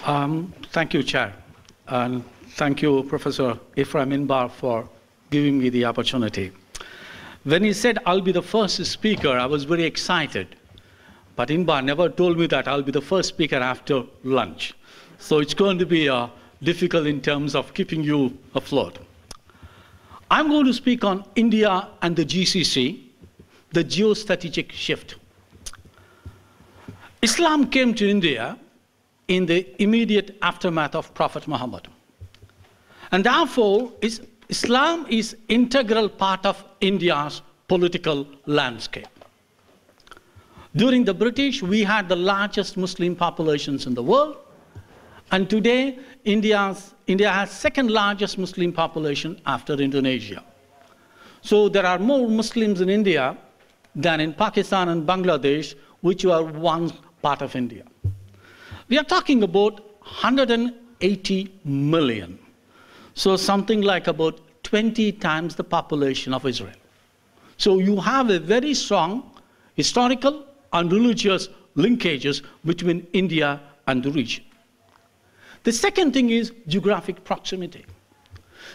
Thank you, Chair. And thank you, Professor Ephraim Inbar, for giving me the opportunity. When he said I'll be the first speaker, I was very excited. But Inbar never told me that I'll be the first speaker after lunch. So it's going to be difficult in terms of keeping you afloat. I'm going to speak on India and the GCC, the geostrategic shift. Islam came to India in the immediate aftermath of Prophet Muhammad. And therefore, Islam is an integral part of India's political landscape. During the British, we had the largest Muslim populations in the world. And today, India has second largest Muslim population after Indonesia. So there are more Muslims in India than in Pakistan and Bangladesh, which were once part of India. We are talking about 180 million. So something like about 20 times the population of Israel. So you have a very strong historical and religious linkages between India and the region. The second thing is geographic proximity.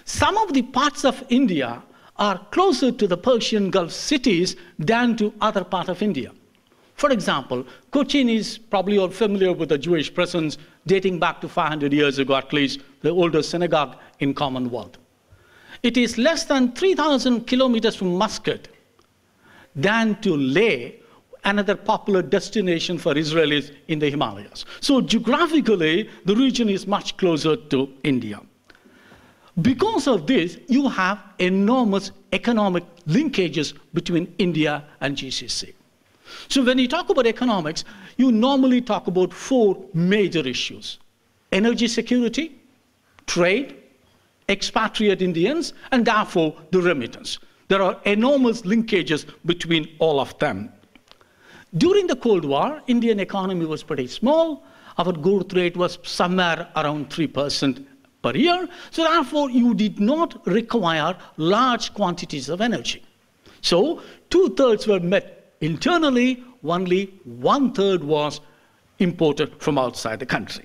Some of the parts of India are closer to the Persian Gulf cities than to other parts of India. For example, Cochin is probably all familiar with the Jewish presence dating back to 500 years ago, at least, the oldest synagogue in Commonwealth. It is less than 3,000 kilometers from Muscat than to Leh, another popular destination for Israelis in the Himalayas. So geographically, the region is much closer to India. Because of this, you have enormous economic linkages between India and GCC. So when you talk about economics, you normally talk about four major issues: energy security, trade, expatriate Indians, and therefore the remittance. There are enormous linkages between all of them. During the Cold War, Indian economy was pretty small. Our growth rate was somewhere around 3% per year. So therefore, you did not require large quantities of energy. So 2/3 were met internally, only 1/3 was imported from outside the country.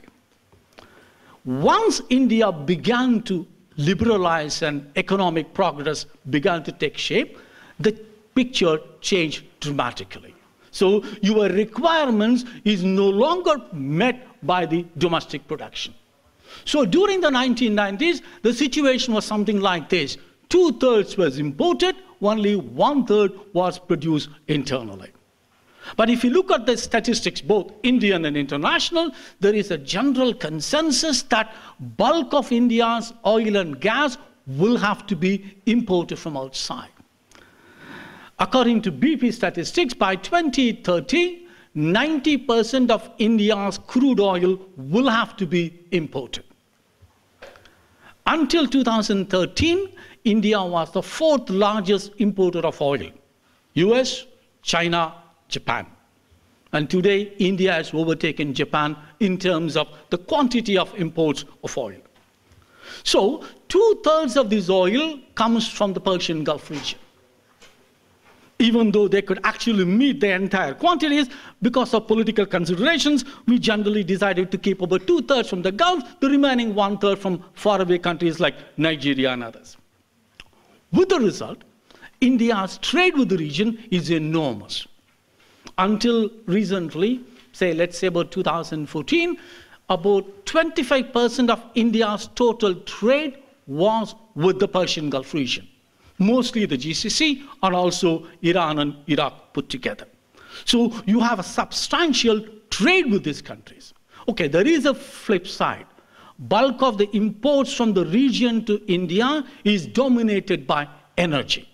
Once India began to liberalize and economic progress began to take shape, the picture changed dramatically. So your requirements is no longer met by the domestic production. So during the 1990s, the situation was something like this. 2/3 was imported, only 1/3 was produced internally. But if you look at the statistics, both Indian and international, there is a general consensus that bulk of India's oil and gas will have to be imported from outside. According to BP statistics, by 2030, 90% of India's crude oil will have to be imported. Until 2013, India was the 4th largest importer of oil: US, China, Japan. And today, India has overtaken Japan in terms of the quantity of imports of oil. So 2/3 of this oil comes from the Persian Gulf region. Even though they could actually meet the entire quantities, because of political considerations, we generally decided to keep about 2/3 from the Gulf, the remaining 1/3 from faraway countries like Nigeria and others. With the result, India's trade with the region is enormous. Until recently, let's say about 2014, about 25% of India's total trade was with the Persian Gulf region, mostly the GCC and also Iran and Iraq put together. So you have a substantial trade with these countries. Okay, there is a flip side. Bulk of the imports from the region to India is dominated by energy.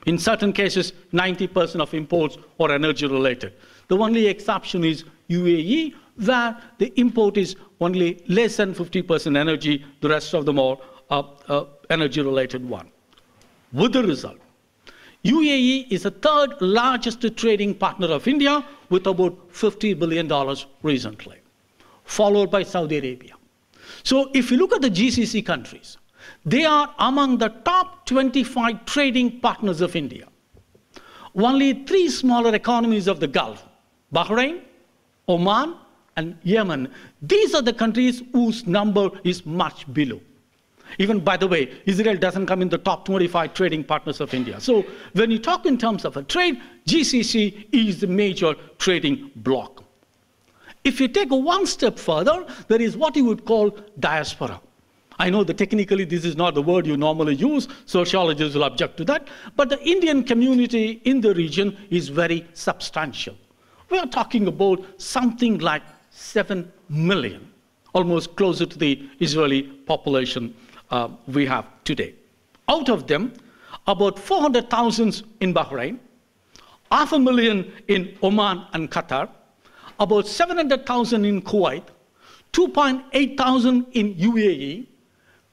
In certain cases, 90% of imports are energy related. The only exception is UAE, where the import is only less than 50% energy, the rest of them are energy related one. With the result, UAE is the 3rd largest trading partner of India with about $50 billion recently, followed by Saudi Arabia. So if you look at the GCC countries, they are among the top 25 trading partners of India. Only 3 smaller economies of the Gulf, Bahrain, Oman, and Yemen. These are the countries whose number is much below. Even, by the way, Israel doesn't come in the top 25 trading partners of India. So when you talk in terms of a trade, GCC is the major trading bloc. If you take one step further, there is what you would call diaspora. I know that technically this is not the word you normally use. Sociologists will object to that. But the Indian community in the region is very substantial. We are talking about something like 7 million, almost closer to the Israeli population we have today. Out of them, about 400,000 in Bahrain, 500,000 in Oman and Qatar, about 700,000 in Kuwait, 2,800 in UAE,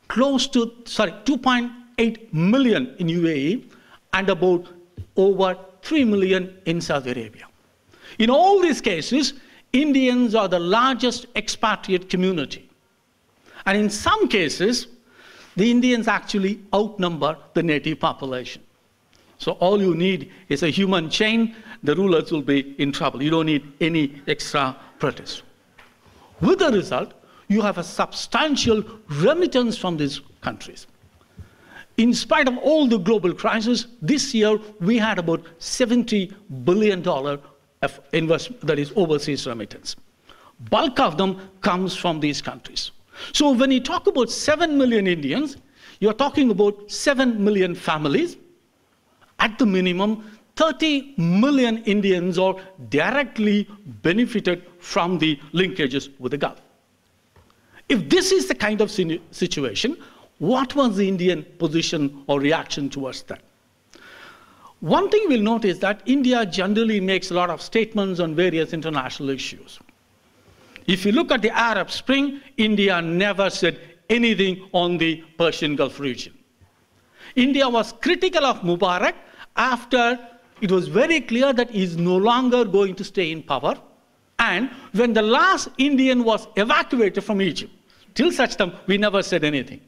2.8 million in UAE, and about over 3 million in Saudi Arabia. In all these cases, Indians are the largest expatriate community. And in some cases, the Indians actually outnumber the native population. So all you need is a human chain. The rulers will be in trouble. You don't need any extra protest. With the result, you have a substantial remittance from these countries. In spite of all the global crisis, this year we had about $70 billion of investment, that is overseas remittance. Bulk of them comes from these countries. So when you talk about 7 million Indians, you're talking about 7 million families. At the minimum, 30 million Indians are directly benefited from the linkages with the Gulf. If this is the kind of situation, what was the Indian position or reaction towards that? One thing we'll note is that India generally makes a lot of statements on various international issues. If you look at the Arab Spring, India never said anything on the Persian Gulf region. India was critical of Mubarak after it was very clear that he is no longer going to stay in power, and when the last Indian was evacuated from Egypt. Till such time, we never said anything.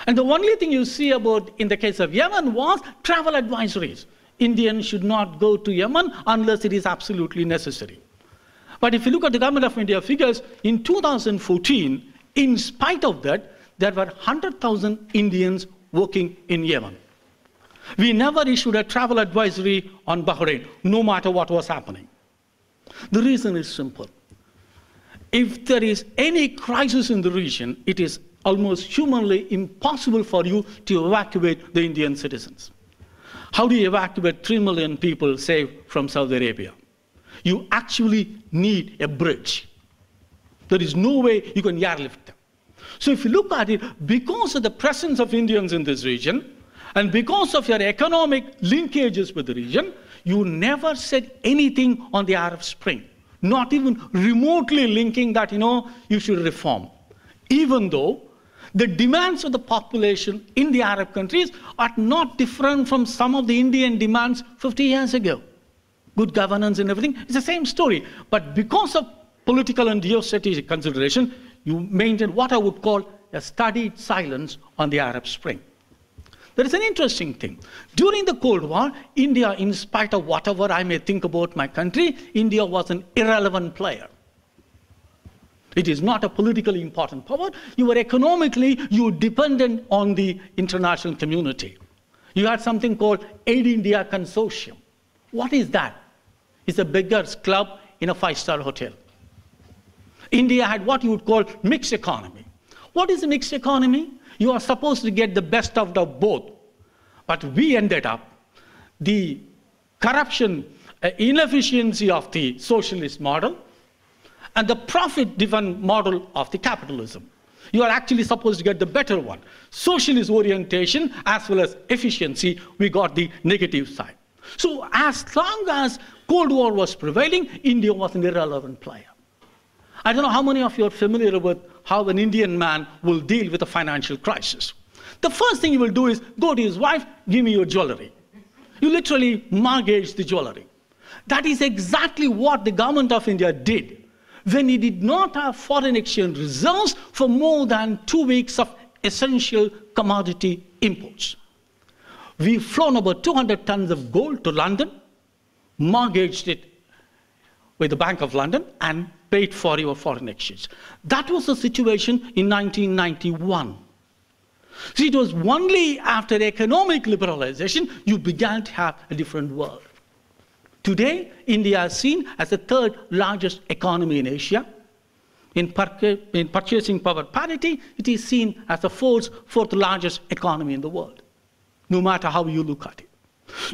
And the only thing you see about in the case of Yemen was travel advisories. Indians should not go to Yemen unless it is absolutely necessary. But if you look at the Government of India figures, in 2014, in spite of that, there were 100,000 Indians working in Yemen. We never issued a travel advisory on Bahrain, no matter what was happening. The reason is simple. If there is any crisis in the region, it is almost humanly impossible for you to evacuate the Indian citizens. How do you evacuate 3 million people, say, from Saudi Arabia? You actually need a bridge. There is no way you can airlift them. So if you look at it, because of the presence of Indians in this region, and because of your economic linkages with the region, you never said anything on the Arab Spring, not even remotely linking that, you should reform. Even though the demands of the population in the Arab countries are not different from some of the Indian demands 50 years ago. Good governance and everything, it's the same story. But because of political and geostrategic consideration, you maintain what I would call a studied silence on the Arab Spring. There is an interesting thing. During the Cold War, India, in spite of whatever I may think about my country, India was an irrelevant player. It is not a politically important power. You were economically, you were dependent on the international community. You had something called Aid India Consortium. What is that? It's a beggars club in a five-star hotel. India had what you would call mixed economy. What is a mixed economy? You are supposed to get the best out of both. But we ended up, the corruption, inefficiency of the socialist model, and the profit-driven model of the capitalism. You are actually supposed to get the better one. Socialist orientation as well as efficiency, we got the negative side. So as long as Cold War was prevailing, India was an irrelevant player. I don't know how many of you are familiar with how an Indian man will deal with a financial crisis. The first thing he will do is go to his wife, give me your jewelry. You literally mortgage the jewelry. That is exactly what the government of India did when he did not have foreign exchange reserves for more than 2 weeks of essential commodity imports. We've flown about 200 tons of gold to London, mortgaged it with the Bank of London, and paid for your foreign exchange. That was the situation in 1991. See, it was only after economic liberalization you began to have a different world. Today, India is seen as the third largest economy in Asia. In purchasing power parity, it is seen as the fourth largest economy in the world, no matter how you look at it.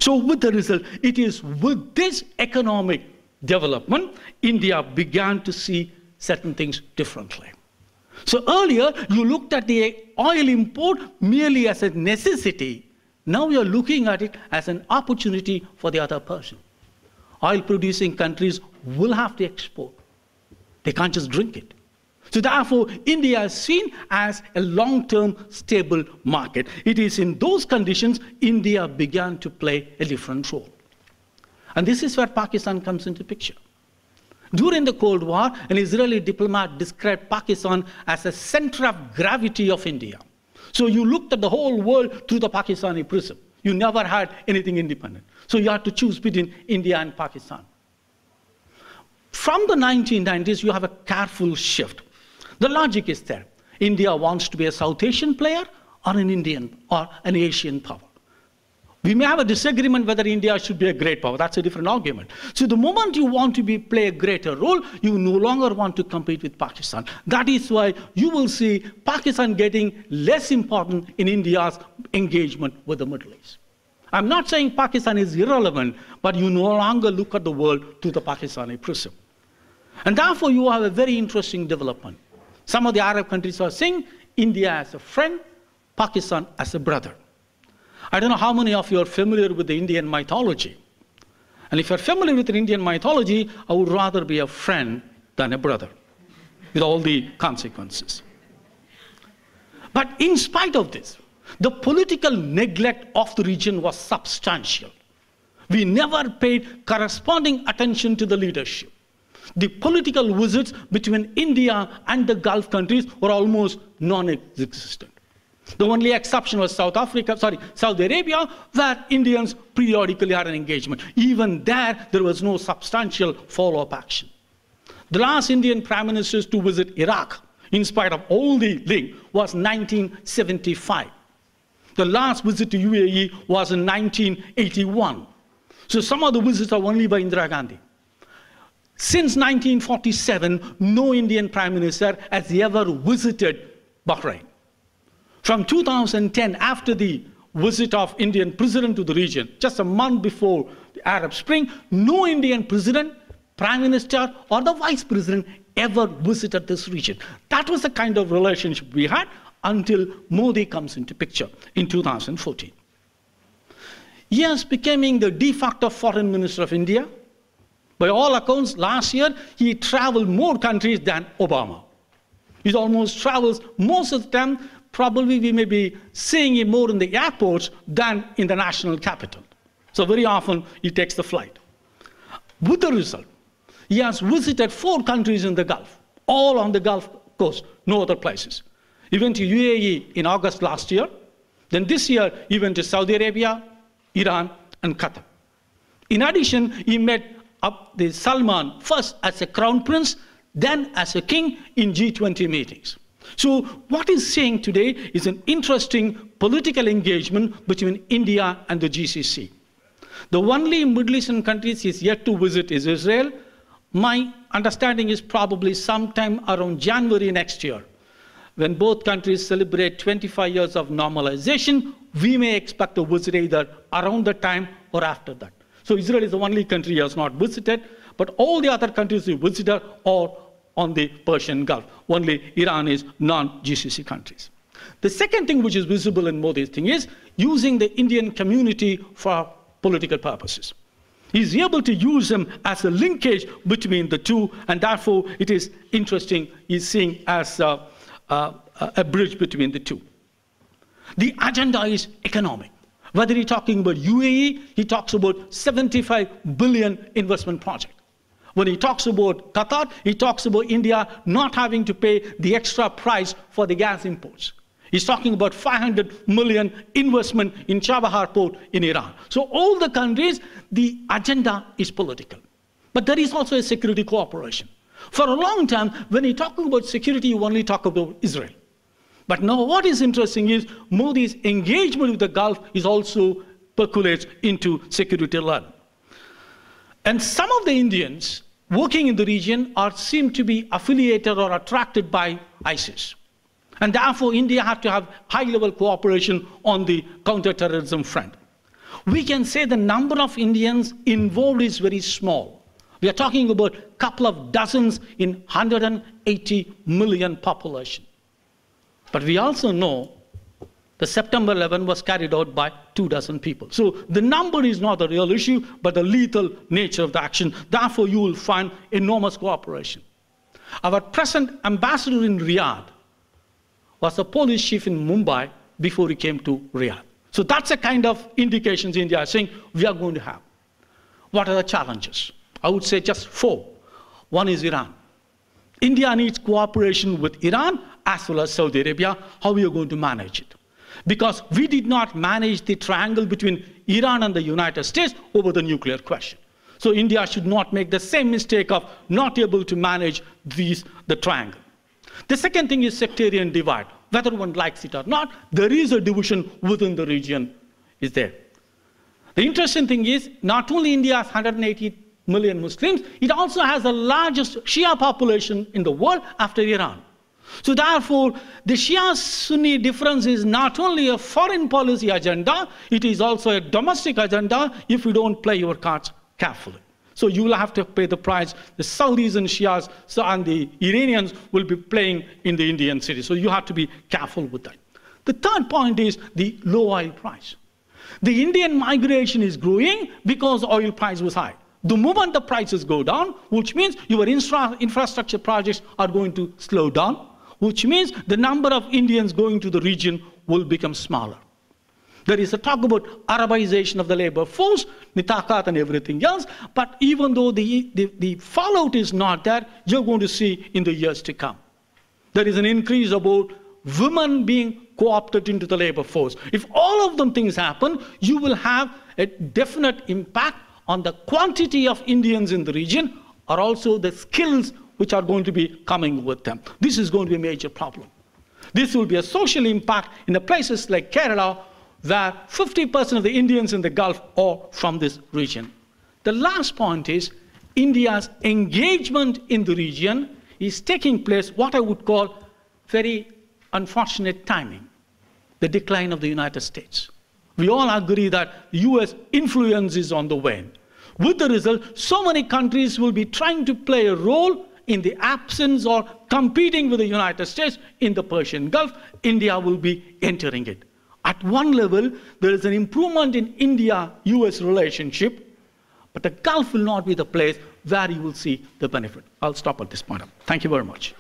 So with the result, it is with this economic development, India began to see certain things differently. So earlier, you looked at the oil import merely as a necessity. Now you're looking at it as an opportunity for the other person. Oil-producing countries will have to export. They can't just drink it. So therefore, India is seen as a long-term stable market. It is in those conditions India began to play a different role. And this is where Pakistan comes into picture. During the Cold War, an Israeli diplomat described Pakistan as a center of gravity of India. So you looked at the whole world through the Pakistani prism. You never had anything independent. So you had to choose between India and Pakistan. From the 1990s, you have a careful shift. The logic is there. India wants to be a South Asian player or an Indian or an Asian power. We may have a disagreement whether India should be a great power. That's a different argument. So the moment you want to play a greater role, you no longer want to compete with Pakistan. That is why you will see Pakistan getting less important in India's engagement with the Middle East. I'm not saying Pakistan is irrelevant, but you no longer look at the world through the Pakistani prism. And therefore, you have a very interesting development. Some of the Arab countries are saying India as a friend, Pakistan as a brother. I don't know how many of you are familiar with the Indian mythology. And if you're familiar with the Indian mythology, I would rather be a friend than a brother, with all the consequences. But in spite of this, the political neglect of the region was substantial. We never paid corresponding attention to the leadership. The political visits between India and the Gulf countries were almost non-existent. The only exception was Saudi Arabia, where Indians periodically had an engagement. Even there was no substantial follow-up action. The last Indian prime ministers to visit Iraq, in spite of all the link, was 1975. The last visit to UAE was in 1981. So some of the visits are only by Indira Gandhi. Since 1947, no Indian prime minister has ever visited Bahrain. From 2010, after the visit of Indian president to the region, just a month before the Arab Spring, no Indian president, prime minister, or the vice president ever visited this region. That was the kind of relationship we had until Modi comes into picture in 2014. Yes, becoming the de facto foreign minister of India. By all accounts, last year, he traveled more countries than Obama. He almost travels most of the time. Probably we may be seeing him more in the airports than in the national capital. So very often he takes the flight. With the result, he has visited 4 countries in the Gulf, all on the Gulf coast, no other places. He went to UAE in August last year. Then this year, he went to Saudi Arabia, Iran, and Qatar. In addition, he met the Salman first as a crown prince, then as a king in G20 meetings. So what he's saying today is an interesting political engagement between India and the GCC. The only Middle Eastern countries he's yet to visit is Israel. My understanding is probably sometime around January next year. When both countries celebrate 25 years of normalization, we may expect a visit either around the time or after that. So Israel is the only country he has not visited, but all the other countries he visited are on the Persian Gulf. Only Iran is non-GCC countries. The second thing which is visible in Modi's thing is using the Indian community for political purposes. He's able to use them as a linkage between the two, and therefore it is interesting, he's seeing as a bridge between the two. The agenda is economic. Whether he's talking about UAE, he talks about 75 billion investment project. When he talks about Qatar, he talks about India not having to pay the extra price for the gas imports. He's talking about 500 million investment in Chabahar port in Iran. So all the countries, the agenda is political. But there is also a security cooperation. For a long time, when you talk about security, you only talk about Israel. But now what is interesting is Modi's engagement with the Gulf is also percolates into security level. And some of the Indians working in the region seem to be affiliated or attracted by ISIS. And therefore, India has to have high-level cooperation on the counter-terrorism front. We can say the number of Indians involved is very small. We are talking about a couple of dozens in 180 million population. But we also know the September 11 was carried out by 24 people. So the number is not the real issue, but the lethal nature of the action. Therefore, you will find enormous cooperation. Our present ambassador in Riyadh was a police chief in Mumbai before he came to Riyadh. So that's the kind of indications India is saying we are going to have. What are the challenges? I would say just 4. One is Iran. India needs cooperation with Iran as well as Saudi Arabia. How we are going to manage it? Because we did not manage the triangle between Iran and the United States over the nuclear question. So India should not make the same mistake of not able to manage the triangle. The second thing is sectarian divide. Whether one likes it or not, there is a division within the region is there. The interesting thing is, not only India has 180 million Muslims, it also has the largest Shia population in the world after Iran. So therefore, the Shia-Sunni difference is not only a foreign policy agenda, it is also a domestic agenda if you don't play your cards carefully. So you will have to pay the price. The Saudis and Shias and the Iranians will be playing in the Indian cities. So you have to be careful with that. The third point is the low oil price. The Indian migration is growing because oil price was high. The moment the prices go down, which means your infrastructure projects are going to slow down, which means the number of Indians going to the region will become smaller. There is a talk about Arabization of the labor force, Nitakat and everything else, but even though the fallout is not there, you're going to see in the years to come. There is an increase about women being co-opted into the labor force. If all of them things happen, you will have a definite impact on the quantity of Indians in the region, or also the skills which are going to be coming with them. This is going to be a major problem. This will be a social impact in the places like Kerala, where 50% of the Indians in the Gulf are from this region. The last point is India's engagement in the region is taking place what I would call very unfortunate timing, the decline of the United States. We all agree that US influence is on the wane. With the result, so many countries will be trying to play a role in the absence or competing with the United States in the Persian Gulf. India will be entering it. At one level, there is an improvement in India-US relationship, but the Gulf will not be the place where you will see the benefit. I'll stop at this point. Thank you very much.